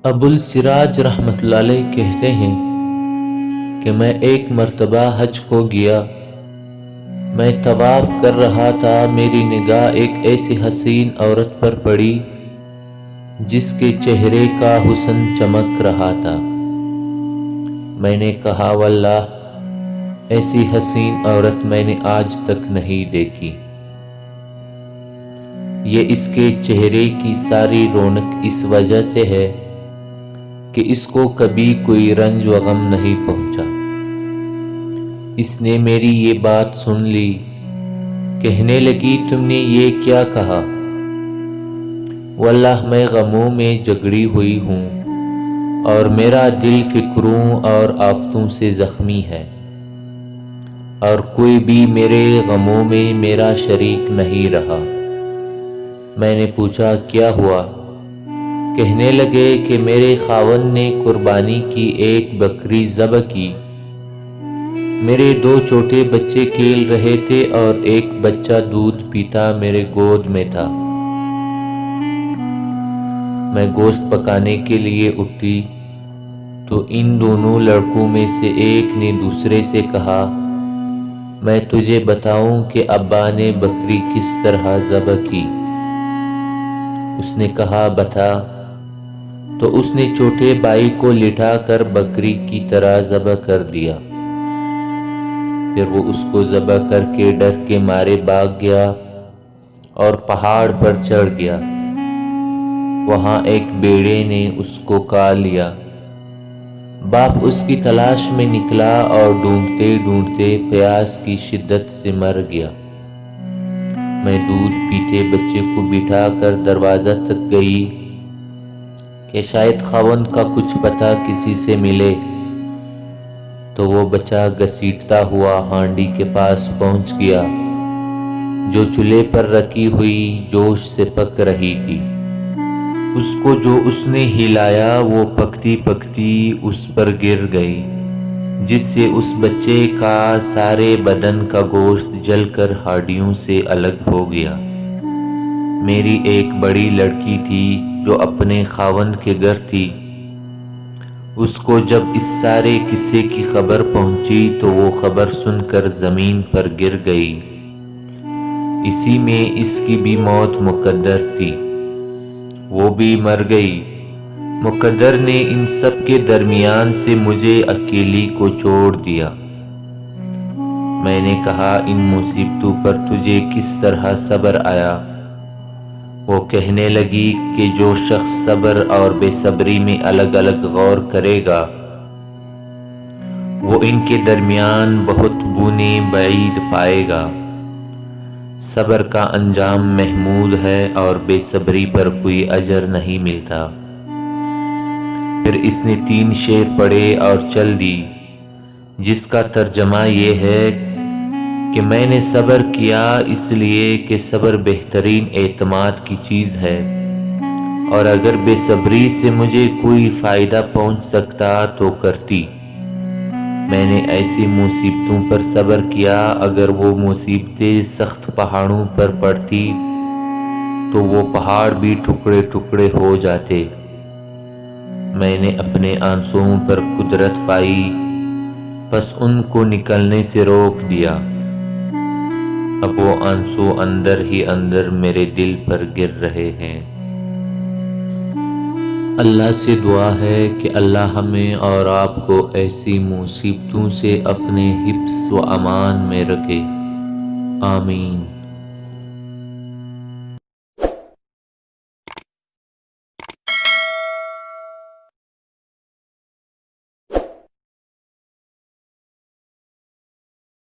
ابو السراج رحمۃ اللہ علیہ کہتے ہیں کہ میں ایک مرتبہ حج کو گیا۔ میں طواف کر رہا تھا، میری نگاہ ایک ایسی حسین عورت پر پڑی جس کے چہرے کا حسن چمک رہا تھا۔ میں نے کہا واللہ ایسی حسین عورت میں نے آج تک نہیں دیکھی۔ یہ اس کے چہرے کی ساری رونق اس وجہ سے ہے کہ اس کو کبھی کوئی رنج و غم نہیں پہنچا۔ اس نے میری یہ بات سن لی، کہنے لگی تم نے یہ کیا کہا؟ واللہ میں غموں میں جگڑی ہوئی ہوں اور میرا دل فکروں اور آفتوں سے زخمی ہے، اور کوئی بھی میرے غموں میں میرا شریک نہیں رہا۔ میں نے پوچھا کیا ہوا؟ کہنے لگے کہ میرے خاوند نے قربانی کی ایک بکری ذبح کی۔ میرے 2 چھوٹے بچے کھیل رہے تھے اور ایک بچہ دودھ پیتا میرے گود میں تھا۔ میں گوشت پکانے کے لیے اٹھی تو ان دونوں لڑکوں میں سے ایک نے دوسرے سے کہا میں تجھے بتاؤں کہ ابا نے بکری کس طرح ذبح کی؟ اس نے کہا بتا۔ تو اس نے چھوٹے بھائی کو لٹا کر بکری کی طرح ذبح کر دیا۔ پھر وہ اس کو ذبح کر کے ڈر کے مارے بھاگ گیا اور پہاڑ پر چڑھ گیا۔ وہاں ایک بیڑے نے اس کو کھا لیا۔ باپ اس کی تلاش میں نکلا اور ڈھونڈتے ڈھونڈتے پیاس کی شدت سے مر گیا۔ میں دودھ پیتے بچے کو بٹھا کر دروازہ تک گئی کہ شاید خاوند کا کچھ پتہ کسی سے ملے، تو وہ بچہ گھسیٹتا ہوا ہانڈی کے پاس پہنچ گیا جو چولہے پر رکھی ہوئی جوش سے پک رہی تھی۔ اس کو جو اس نے ہلایا وہ پکتی پکتی اس پر گر گئی، جس سے اس بچے کا سارے بدن کا گوشت جل کر ہڈیوں سے الگ ہو گیا۔ میری ایک بڑی لڑکی تھی جو اپنے خاوند کے گھر تھی۔ اس کو جب اس سارے قصے کی خبر پہنچی تو وہ خبر سن کر زمین پر گر گئی۔ اسی میں اس کی بھی موت مقدر تھی، وہ بھی مر گئی۔ مقدر نے ان سب کے درمیان سے مجھے اکیلی کو چھوڑ دیا۔ میں نے کہا ان مصیبتوں پر تجھے کس طرح صبر آیا؟ وہ کہنے لگی کہ جو شخص صبر اور بے صبری میں الگ الگ غور کرے گا وہ ان کے درمیان بہت بونے بعید پائے گا۔ صبر کا انجام محمود ہے اور بے صبری پر کوئی اجر نہیں ملتا۔ پھر اس نے 3 شعر پڑھے اور چل دی، جس کا ترجمہ یہ ہے کہ میں نے صبر کیا اس لیے کہ صبر بہترین اعتماد کی چیز ہے، اور اگر بے صبری سے مجھے کوئی فائدہ پہنچ سکتا تو کرتی۔ میں نے ایسی مصیبتوں پر صبر کیا، اگر وہ مصیبتیں سخت پہاڑوں پر پڑتی تو وہ پہاڑ بھی ٹکڑے ٹکڑے ہو جاتے۔ میں نے اپنے آنسوؤں پر قدرت پائی، پس ان کو نکلنے سے روک دیا۔ اب وہ آنسو اندر ہی اندر میرے دل پر گر رہے ہیں۔ اللہ سے دعا ہے کہ اللہ ہمیں اور آپ کو ایسی مصیبتوں سے اپنے حفظ و امان میں رکھے، آمین۔